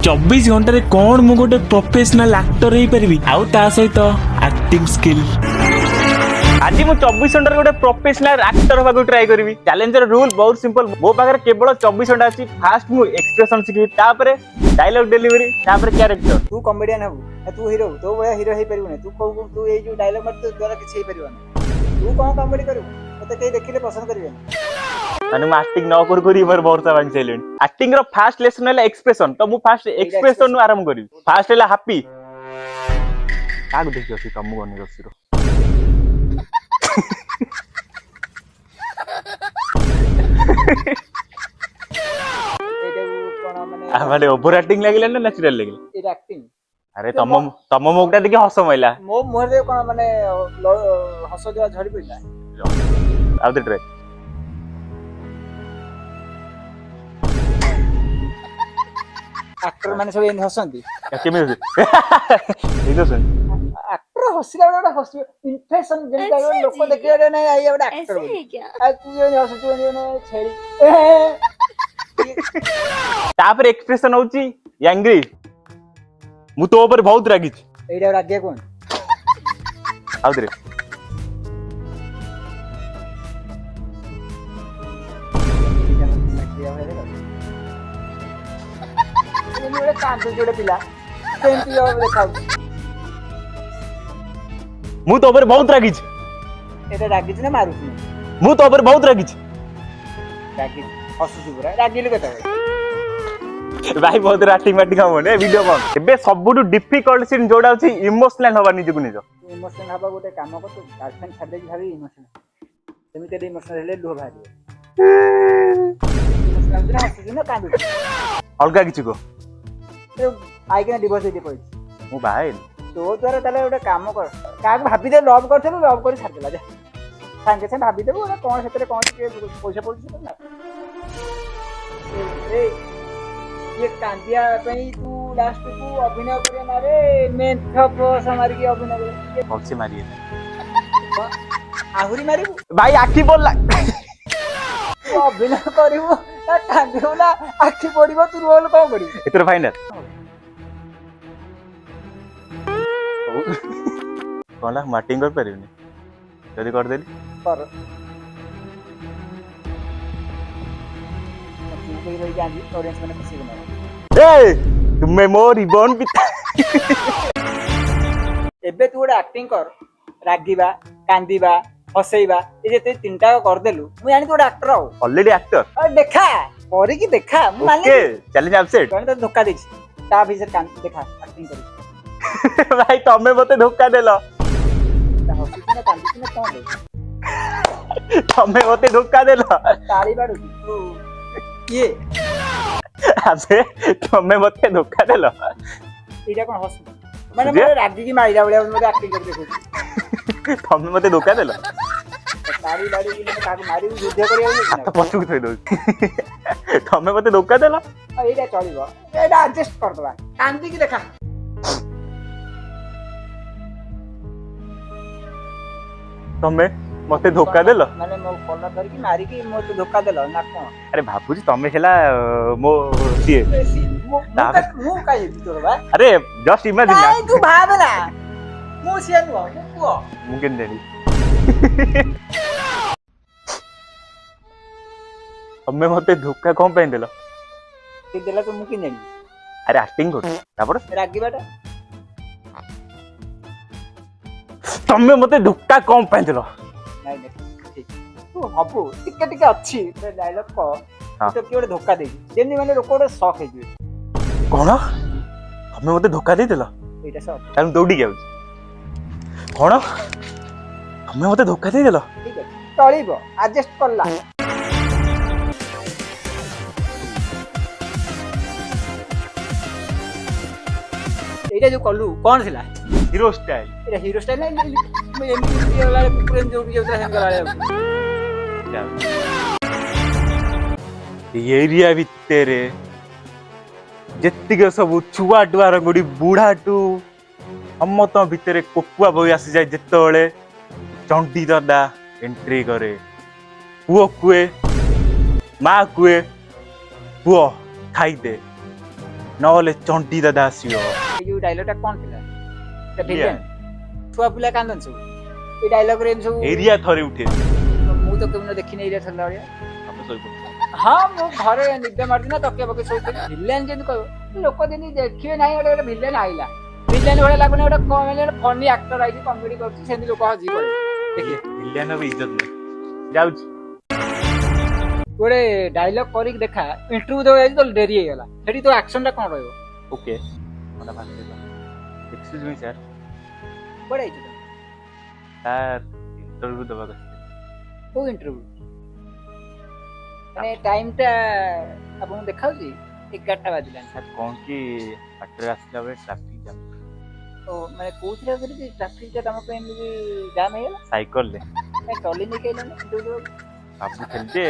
24 घंटे कौन मु गोटे प्रोफेशनल एक्टर हो पारि आउ ता सहित एक्टिंग स्किल। आज मु 24 घंटे गोटे प्रोफेशनल एक्टर होगा ट्राई करी। चैलेंजर रूल बहुत सिंपल। मो पाखे केवल 24 घंटा अच्छी। फास्ट मु एक्सप्रेशन शिखी, तापर डायलॉग डिलीवरी, तापर कैरेक्टर। तू कॉमेडियन हबु, तू हीरो, तो बया हीरो हे परिबने। तू ए जो डायलॉग मार तो द्वारा किछ हे परिबने। तू कोन कॉमेडी करू, तते केही देखिले पसंद करिवेनी। माने मु एक्टिंग न कर करी मोर भरोसा बांध चलेनी। एक्टिंग रो फास्ट लेसन है एक्सप्रेशन। तो मु फास्ट एक्सप्रेशन नु आरंभ करी। फास्ट है हैप्पी। कागु देखि अछि तमु गनि रसिरो। आ माने ओवर एक्टिंग लागिला ना नेचुरल लागिला? It acting. अरे तम मुखटा देखि हस मइला। मो मुहर रे कोन माने हस दिया झड़ी पइला। आउ दे ट्राई। एक्टर माने सब एन हसंती। केमे होसी? इदो सुन। एक्टर हसिला बडा हस इन्फेक्शन जेन का लोक देखिया रे नै आइया बडा एक्टर। ऐसे है क्या? आ तू ये हस तू ये छेड़ी। तापर एक्सप्रेशन होची एंग्री। मु तो ऊपर बहुत रागी छी। एडा रागे कोन? आउ दे। जोड़े कांदो जोड़े पिला सेंटी और देखाउ। मु तो ऊपर बहुत रागी छी। एटा रागी छी ना मारू छी? मु तो ऊपर बहुत रागी छी। रागी हसु छी पुरा रागी ले कता भाई बहुत राटिंग माटिंग हमने वीडियो बन एबे सबुटु डिफिकल्ट सीन जोडा अछि इमोशनल हवा निजु निजो। इमोशनल हबा गोटे काम कर तू गर्लफ्रेंड छाड़ दे भाभी इमोशनल सेमिते रे इमोशनल हेले लुह भारी इमोशनल बिना हसु छी ना कांदो अलगा किछु को तो आई के डिवोर्स दे पई मु भाई तो द्वारा ताले गोटे काम कर का भाभी दे लव करथलु लव करी छाड़ देला जा सांगे से भाभी देबो ना कोन क्षेत्र कोन के पैसा पड़छ ना ए ये कांदिया पई तू लास्ट को अभिनय करे ना रे मेथप समार की अभिनय करे कौन से मारिए आहुरी मारी भाई आखी बोलला तू अभिनय करिवो ना कांदियो ना आखी पड़िवो तू रोल कोन करी एतर फाइनल कोला मार्टिंग कर परिबनी जदी कर देली पर कोई रही जानी ऑडियंस मैंने खुशी बना ए तुम्हें मोरी बोन पिता एबे तू गोटे एक्टिंग कर रागिबा कांदीबा हसैबा ए जेते तीनटा कर देलु मु जानि तू गोटे एक्टर हो ऑलरेडी एक्टर अ देखा करी की देखा मु मान ओके चैलेंज एक्सेप्ट कौन तो धोखा देछि ता भीतर कान देखा एक्टिंग करी भाई तमे मते धोखा देलो ता हसी ना कांदी ना कोन तमे मते धोखा देलो ताली बाडू तू ये अबे तमे मते धोखा देलो एटा कोन हस माने मोरे रागी की मारिला बळे मोरे एक्टिंग कर देखो तमे मते धोखा देलो ताली बाडू की का मारी युद्ध करियो हाथ पछुक थई दो तमे मते धोखा देलो एटा चलिबो एटा एडजस्ट कर दवा कांदी की देखा तमे मते धोखा देलो माने मो कॉलर धर की मारी की मो तो धोखा देलो ना कोन अरे भाबुजी तमे खेला मो सिए मु काई तोर बा अरे जस्ट इमेजिन नहीं तू भावना मु सिया नु मु को मुकेन देनी तमे मते धोखा कोन पे देलो ते देला तो मु कि नहीं अरे एक्टिंग कर तापर रागी बाटा तमे मते धोखा कोन पे देलो नहीं नहीं ठीक तू हबु टिके टिके अच्छी ते डायलॉग को तो किओ धोखा देगी जेनी माने लोक ओडे शॉक हे जी कोन तमे मते धोखा दे देलो एटा शॉक हम दौड़ी गया कोन तमे मते धोखा दे देलो ठीक है टळीबो एडजस्ट करला एटा जो कलु कोन थिला हीरो स्टाइल एटा हीरो स्टाइल नहीं मैं एमपी वाला प्रेम जो भी होता है करा एरिया भितरे जेतिक सब छुआ टुआर गुड़ी बुढ़ाटू समत भितर कोकुआ बही आसी जाए जिते चंडी दादा एंट्री करे पुओ कुए माँ कुए पुओ खाई दे नहले चंटी दादा आसियो ए जो डायलॉगटा कोन थिला ते विलेन छुआ पिला कांदन सब ए डायलॉग रे सब एरिया थरे उठे मु तो केमन देखि नै रे थला रे हम सोई पड़ हां मु घरे निद्रा मारदी ना तके बके सोई विलेन जेन कहो लोक दिन देखिए नाही एटा विलेन आइला विलेन भले लागने एटा कॉमेडी फनी एक्टर आइली कॉमेडी करछि सेंदी लोक हजी पड़े देखिए विलेन भी इज्जत ले जाउछ गोटे डायलॉग करिक देखा इंटरव्यू दो तो डेरी हे गला सेठी तो एक्शन टा कोन रहयो ओके मला बात दे एक्सक्यूज मी सर बड़े सर इंटरव्यू दबा को इंटरव्यू माने टाइम टा आपन देखाउ जी 11टा बाजिलान सर कोन की अटर आसला बे ट्रैफिक जाम ओ माने कोथरा करी ट्रैफिक जाम पे एमि जाम हे गला साइकिल ले ए टॉली निकैला इंटरव्यू बाबू खेलते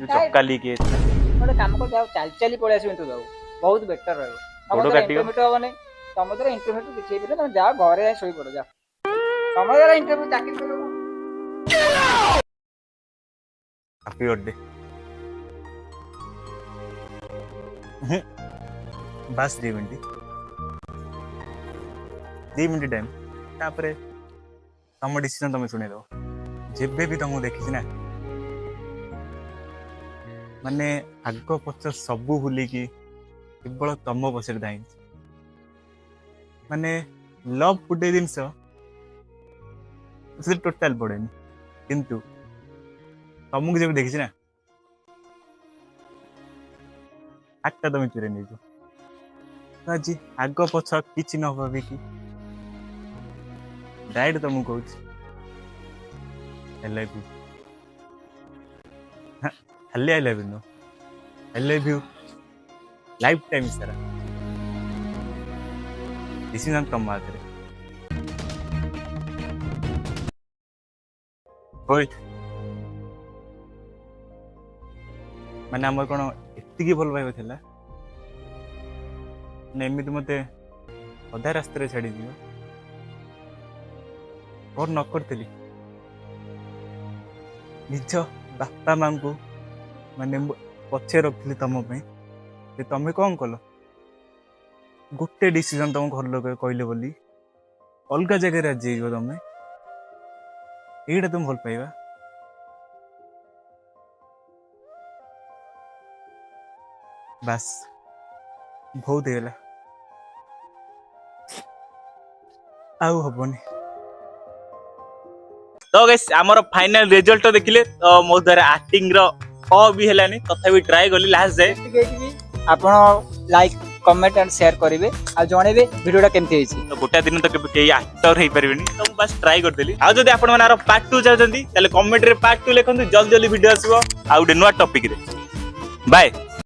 चक्का लेके गोटे काम कर जाओ चाल चाली पड़े आसो इंटरव्यू जाओ बहुत बेटर रहयो गोड़ काटियो इंटरव्यू होबने तम द्वारा इंटरव्यू देखै बिना तुम जाओ घरे सोई पड़ो जा तम द्वारा इंटरव्यू चाकरी करो हैप्पी बर्थडे बस 2 मिनट टाइम तापरे तम डिसीजन तुम सुने दो जेबे भी तुमको देखी ना माने आग पछ सबू भूलिकी केवल तम पछरे धाई माने लव गुटे जिनस टोटाल पड़ेनि किंतु तुमको जब देखी ना आठटा तुम चुरे नहीं आज आग पछ कि न भावी कि डायरेक्ट तुमको कहूँ आई लव यू खाली I love you know I love you life time सारा डिसीजन तुम हाथ रे होय माने हमर कोन एतिकी भल पाइबा थिला ने एमिति मते अधा रास्ता रे छाड़ी दियो और न करतली निज बापा मां को माने पछे रखली तुम तुम कौन कल गोटे डिसीजन तुम घर लोग कहले बोली अलग जगह राजी हो तुम यहीटा तुम भल पाइबा बस बहुत ହେଇଗଲା आउ हबनी तो गाइस हमर फाइनल रिजल्ट देखिले तो मो द्वारा एक्टिंग रो भी हेलानी तथापि ट्राई गली लास्ट जाए आपण लाइक कमेंट एंड शेयर करेंगे आ जणेबे वीडियोटा केमती होईची तो गोटा दिन तो केही एक्टर हे परबेनी तो बस ट्राई कर देली आ जदी आपण माने पार्ट 2 चाहछंती ताले कमेंट रे पार्ट 2 लिखंतु जल्दी जल्दी वीडियो आसीबो आ गुटे नुवा टॉपिक रे बाय।